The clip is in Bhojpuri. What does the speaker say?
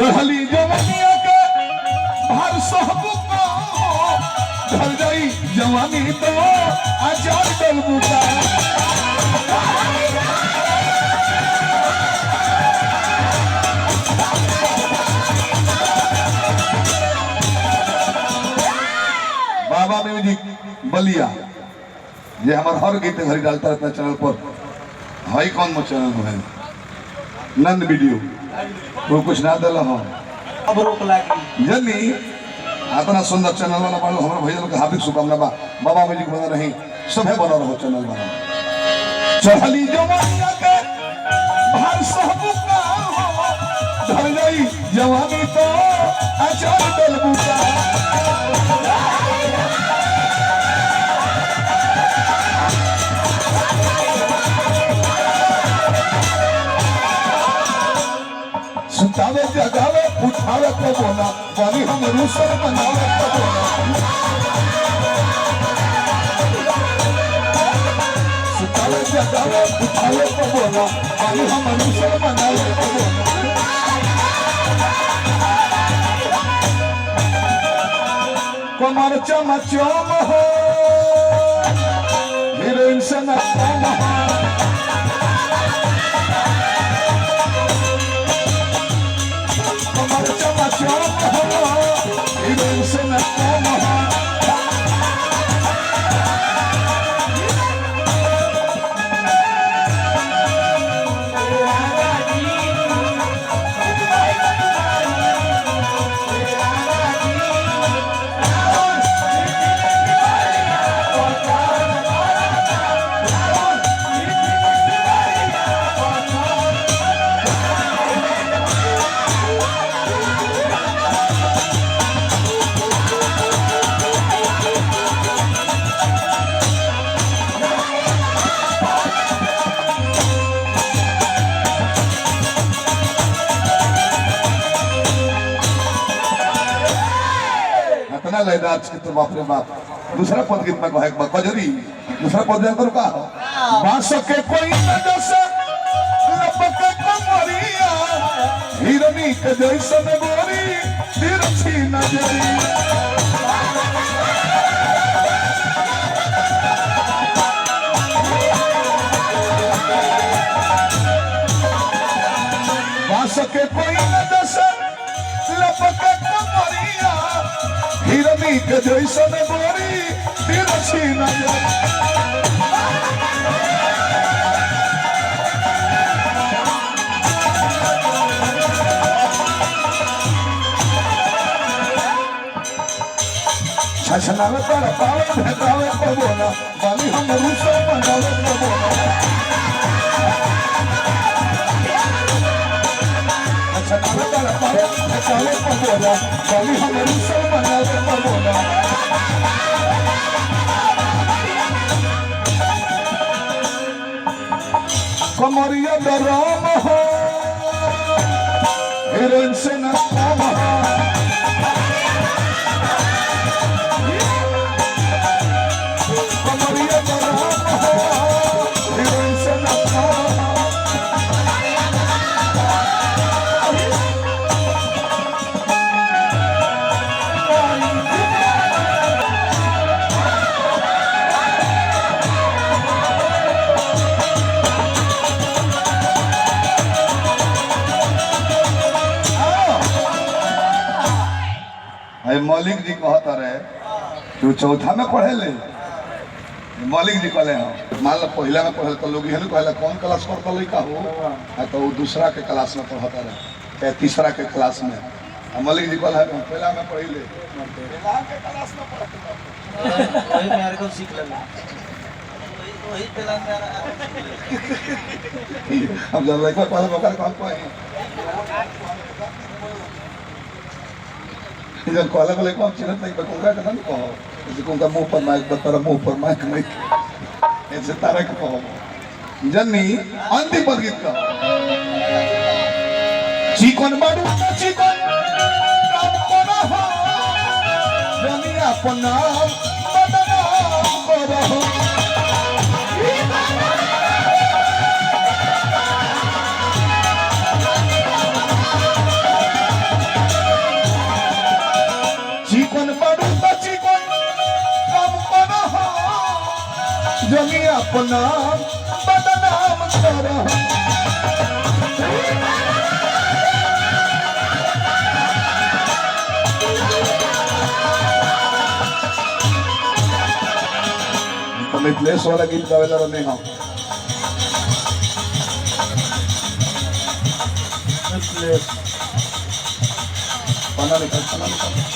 चढ़ली जवानिया के भार सहबू का ढल गई जवानी तो आचार डलबू का बाबा म्यूजिक बलिया ये हमारे हर गीत घड़ी डालता रहता चैनल पर हाई कौन मो चैनल है नंद वीडियो वो कुछ ना दल हो अब रोक लागी जल्दी इतना सुंदर चैनल वाला बालो हमारे भैया लोग हार्दिक शुभकामना बा बाबा म्यूजिक बना रही सभे बना रहो चैनल बना चढ़ली जवानिया के भार सहबू का ढल गई जवानी तो आचार डलबू का सुतावे जगावे उठावे को बोला वाली हम रूसल बनावे को बोला सुतावे जगावे उठावे को बोला वाली हम रूसल बनावे को बोला कमर चमचम हो हीरोइन से न कम हो लयदार चित्र बाप रे बाप दूसरा पद गीत में कहे कजरी दूसरा पद करो का बांस के कोई न जैसे लपके कमरिया हिरनी के जैसे गोरी तिरछी नजरी बांस के कोई न जैसे लपके कमरिया हिरनी के जैसे गोरी तिरछी नजर छछनावे पर पावे भेटावे को बोला बाली हम रूसो बनावे को बोला छछनावे पर पावे भेटावे को बोला बाली हम रूसो बनावे को बोला कमरिया दराम हो हीरोइन से न कम हो कमरिया दराम हो हीरोइन से न कम मौलिक जी कहता रहे तू चौथा में पढ़े ले मौलिक जी कहले हम मान लो पहला में पढ़े तो लोग यही कहला कौन क्लास पढ़ता लड़का हो तो वो दूसरा के क्लास में पढ़ता रहे या तीसरा के क्लास में मौलिक जी कहला हम पहला में पढ़ी ले के क्लास में पढ़ता वही मेरे को सीख लेना वही पहला अब जब लड़का पढ़े बकर कौन पढ़े जब कॉलेज वाले को हम चिन्हत नहीं बकूंगा कथा नहीं कहो जैसे कहूँगा मुंह पर माइक बता मुंह पर माइक नहीं ऐसे तारा के कहो जन्नी अंतिम पद गीत का चिकन बाडू चिकन काम करा हो जनी अपना बदनाम करा हो जनी अपना बदनाम करो तो मिथिलेश वाला गीत गावेला रहने हम पना निकल